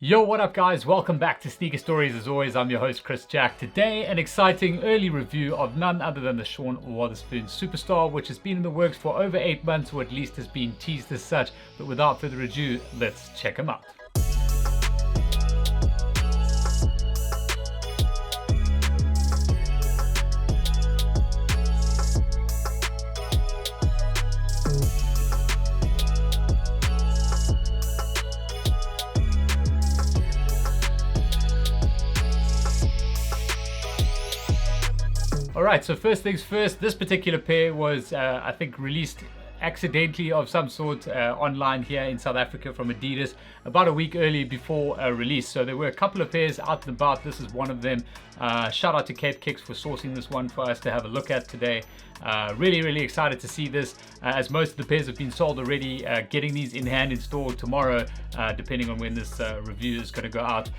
Yo, what up guys? Welcome back to Sneaker Stories. As always, I'm your host Chris Jack. Today, an exciting early review of none other than the Sean Wotherspoon Superstar, which has been in the works for over 8 months, or at least has been teased as such. But without further ado, let's check him out. Alright, so first things first, this particular pair was, I think, released accidentally of some sort online here in South Africa from Adidas about a week early before release. So there were a couple of pairs out and about. This is one of them. Shout out to Cape Kicks for sourcing this one for us to have a look at today. Really excited to see this, as most of the pairs have been sold already. Getting these in hand in store tomorrow, depending on when this review is going to go out,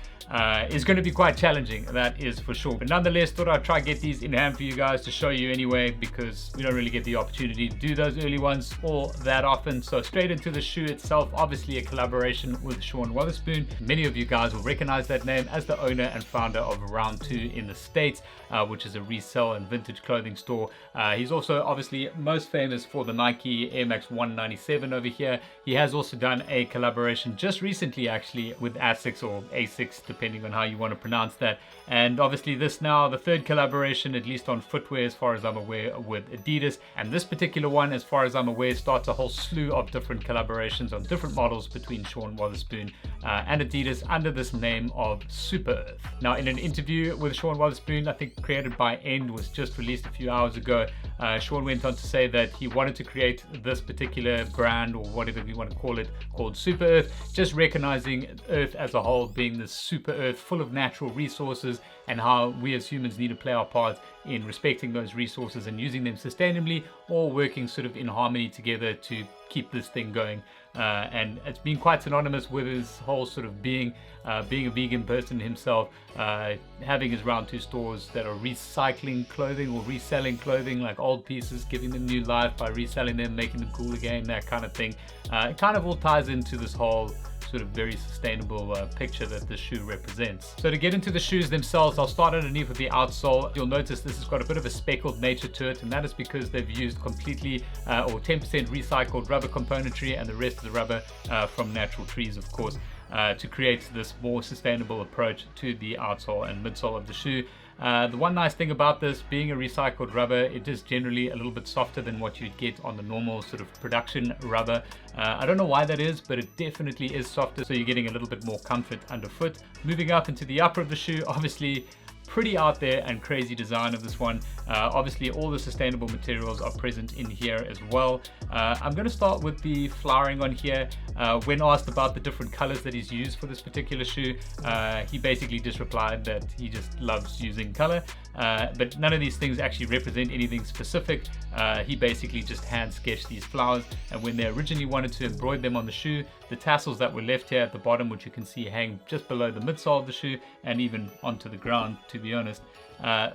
is going to be quite challenging, that is for sure. But nonetheless, thought I'd try get these in hand for you guys to show you anyway, because we don't really get the opportunity to do those early ones all that often. So straight into the shoe itself, obviously a collaboration with Sean Wotherspoon. Many of you guys will recognize that name as the owner and founder of Round 2 in the States, which is a resale and vintage clothing store. He's also obviously most famous for the Nike Air Max 197 over here. He has also done a collaboration just recently actually with Asics, or Asics depending on how you want to pronounce that, and obviously this now the third collaboration, at least on footwear as far as I'm aware, with Adidas. And this particular one, as far as I'm aware, starts a whole slew of different collaborations on different models between Sean Wotherspoon and Adidas under this name of SUPEREARTH. Now, in an interview with Sean Wotherspoon, I think created by End, was just released a few hours ago, Sean went on to say that he wanted to create this particular brand, or whatever you want to call it, called SUPEREARTH, just recognizing Earth as a whole being this super Earth full of natural resources, and how we as humans need to play our part in respecting those resources and using them sustainably, or working sort of in harmony together to keep this thing going. And it's been quite synonymous with his whole sort of being a vegan person himself, having his Round 2 stores that are recycling clothing or reselling clothing, like old pieces, giving them new life by reselling them, making them cool again, that kind of thing. It kind of all ties into this whole sort of very sustainable picture that the shoe represents. So to get into the shoes themselves, I'll start underneath with the outsole. You'll notice this has got a bit of a speckled nature to it, and that is because they've used completely or 10% recycled rubber componentry, and the rest of the rubber from natural trees, of course, to create this more sustainable approach to the outsole and midsole of the shoe. The one nice thing about this being a recycled rubber, it is generally a little bit softer than what you'd get on the normal sort of production rubber. I don't know why that is, but it definitely is softer, so you're getting a little bit more comfort underfoot. Moving up into the upper of the shoe, obviously pretty out there and crazy design of this one. Obviously all the sustainable materials are present in here as well. I'm going to start with the flowering on here. When asked about the different colors that he's used for this particular shoe, he basically just replied that he just loves using color, but none of these things actually represent anything specific. He basically just hand sketched these flowers, and when they originally wanted to embroider them on the shoe, the tassels that were left here at the bottom, which you can see hang just below the midsole of the shoe and even onto the ground, to be honest,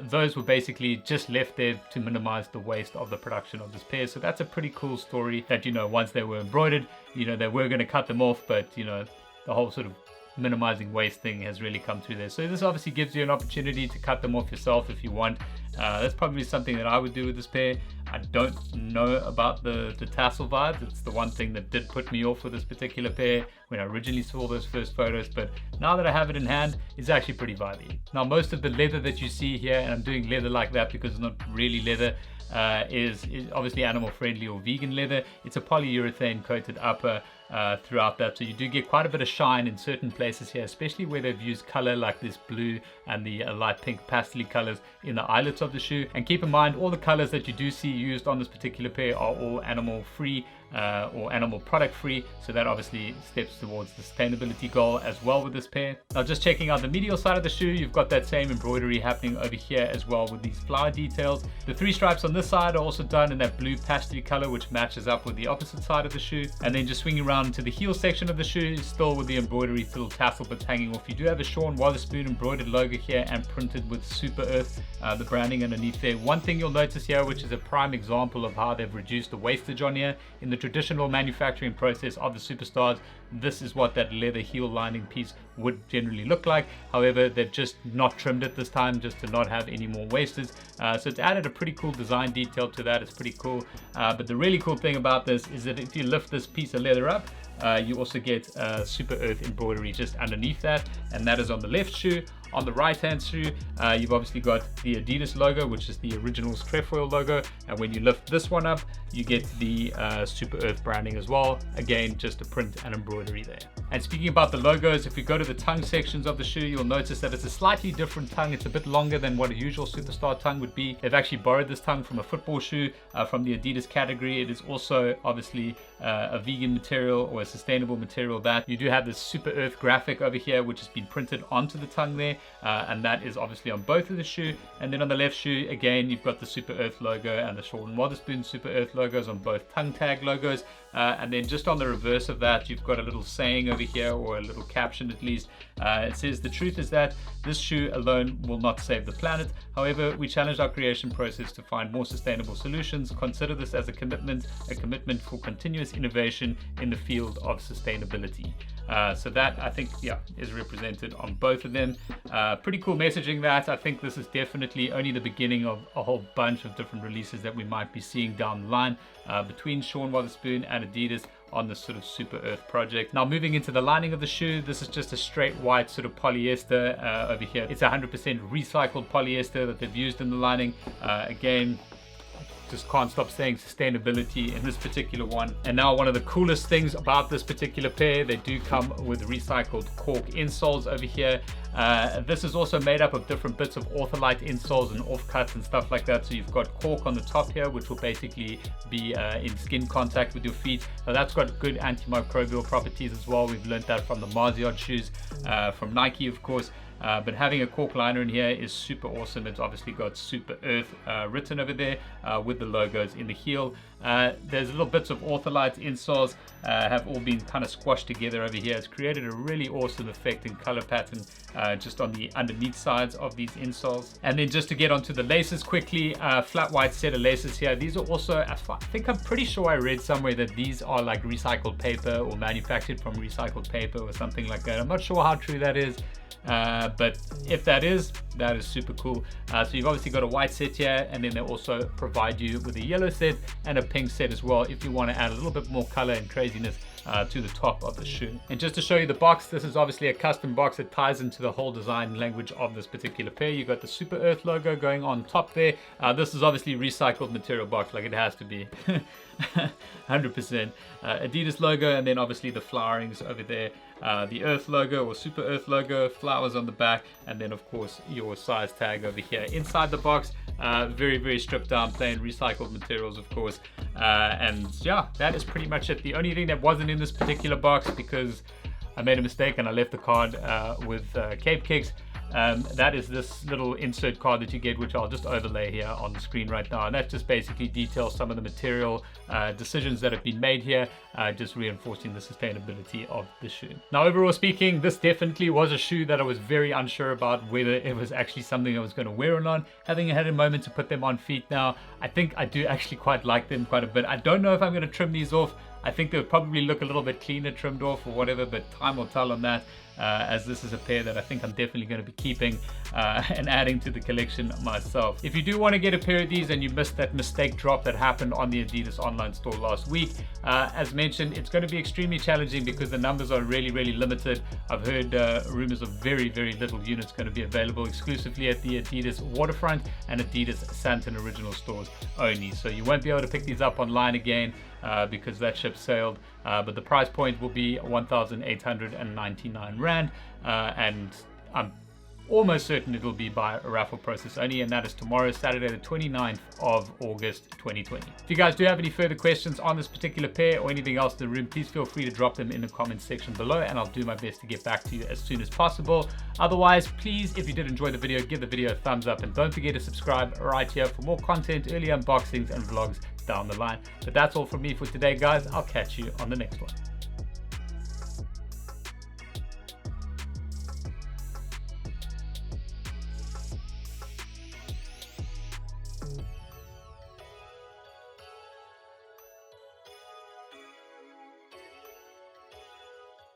those were basically just left there to minimize the waste of the production of this pair. So that's a pretty cool story that, you know, once they were embroidered, you know, they were going to cut them off, but, you know, the whole sort of minimizing waste thing has really come through there. So this obviously gives you an opportunity to cut them off yourself if you want. That's probably something that I would do with this pair. I don't know about the tassel vibe. It's the one thing that did put me off with this particular pair when I originally saw those first photos, but now that I have it in hand, it's actually pretty vibey. Now, most of the leather that you see here, and I'm doing leather like that because it's not really leather, is obviously animal friendly or vegan leather. It's a polyurethane coated upper throughout that, so you do get quite a bit of shine in certain places here, especially where they've used color like this blue and the light pink pastel colors in the eyelets of the shoe. And keep in mind, all the colors that you do see used on this particular pair are all animal free or animal product free, so that obviously steps towards the sustainability goal as well with this pair. Now, just checking out the medial side of the shoe, you've got that same embroidery happening over here as well with these flower details. The 3 stripes on this side are also done in that blue pastel color, which matches up with the opposite side of the shoe. And then just swinging around to the heel section of the shoe, still with the embroidery little tassel bits hanging off. You do have a Sean Wotherspoon embroidered logo here and printed with SUPEREARTH, the branding underneath there. One thing you'll notice here, which is a prime example of how they've reduced the wastage on here, in the traditional manufacturing process of the Superstars, this is what that leather heel lining piece would generally look like. However, they've just not trimmed it this time just to not have any more wasters. So it's added a pretty cool design detail to that. It's pretty cool. But the really cool thing about this is that if you lift this piece of leather up, you also get Super Earth embroidery just underneath that, and that is on the left shoe. On the right hand shoe, you've obviously got the Adidas logo, which is the original's trefoil logo, and when you lift this one up, you get the Super Earth branding as well. Again, just a print and embroidery there. And speaking about the logos, if we go to the tongue sections of the shoe, you'll notice that it's a slightly different tongue. It's a bit longer than what a usual Superstar tongue would be. They've actually borrowed this tongue from a football shoe from the Adidas category. It is also obviously a vegan material or a sustainable material. That you do have this Super Earth graphic over here, which has been printed onto the tongue there, and that is obviously on both of the shoe. And then on the left shoe, again, you've got the Super Earth logo and the Shaw and Wotherspoon Super Earth logos on both tongue tag logos. And then just on the reverse of that, you've got a little saying over here, or a little caption at least. It says, "The truth is that this shoe alone will not save the planet. However, we challenged our creation process to find more sustainable solutions. Consider this as a commitment for continuous innovation in the field of sustainability." So that, I think, yeah, is represented on both of them. Pretty cool messaging that. I think this is definitely only the beginning of a whole bunch of different releases that we might be seeing down the line between Shaw and Wotherspoon and Adidas on this sort of Super Earth project. Now, moving into the lining of the shoe, this is just a straight white sort of polyester over here. It's 100% recycled polyester that they've used in the lining. Again, just can't stop saying sustainability in this particular one. And now, one of the coolest things about this particular pair, they do come with recycled cork insoles over here. This is also made up of different bits of ortholite insoles and offcuts and stuff like that. So you've got cork on the top here, which will basically be in skin contact with your feet. So that's got good antimicrobial properties as well. We've learned that from the Marziot shoes from Nike, of course. But having a cork liner in here is super awesome. It's obviously got Super Earth written over there with the logos in the heel. There's little bits of ortholite insoles have all been kind of squashed together over here. It's created a really awesome effect and color pattern just on the underneath sides of these insoles. And then just to get onto the laces quickly, flat white set of laces here. These are also, I think I'm pretty sure I read somewhere that these are like recycled paper or manufactured from recycled paper or something like that. I'm not sure how true that is. But if that is super cool. So you've obviously got a white set here, and then they also provide you with a yellow set and a pink set as well if you want to add a little bit more color and craziness to the top of the shoe. And just to show you the box, this is obviously a custom box that ties into the whole design language of this particular pair. You've got the Super Earth logo going on top there. This is obviously recycled material box, like it has to be. 100%. Adidas logo, and then obviously the flowerings over there. The Earth logo or Super Earth logo, flowers on the back, and then of course your size tag over here. Inside the box, very, very stripped down, plain recycled materials, of course. And yeah, that is pretty much it. The only thing that wasn't in this particular box, because I made a mistake and I left the card with Cape Kicks, that is this little insert card that you get, which I'll just overlay here on the screen right now. And that just basically details some of the material decisions that have been made here, just reinforcing the sustainability of the shoe. Now, overall speaking, this definitely was a shoe that I was very unsure about whether it was actually something I was going to wear or not. Having had a moment to put them on feet now, I think I do actually quite like them quite a bit. I don't know if I'm going to trim these off. I think they'll probably look a little bit cleaner trimmed off or whatever, but time will tell on that, as this is a pair that I think I'm definitely going to be keeping and adding to the collection myself. If you do want to get a pair of these and you missed that mistake drop that happened on the Adidas online store last week, as mentioned, it's going to be extremely challenging because the numbers are really, really limited. I've heard rumors of very, very little units going to be available exclusively at the Adidas Waterfront and Adidas Santon original stores only. So you won't be able to pick these up online again because that ship sailed. But the price point will be 1,899 Rand, and I'm almost certain it'll be by a raffle process only, and that is tomorrow, Saturday the 29th of August 2020. If you guys do have any further questions on this particular pair or anything else in the room, please feel free to drop them in the comments section below, and I'll do my best to get back to you as soon as possible. Otherwise, please, if you did enjoy the video, give the video a thumbs up, and don't forget to subscribe right here for more content, early unboxings and vlogs down the line. But that's all from me for today, guys. I'll catch you on the next one.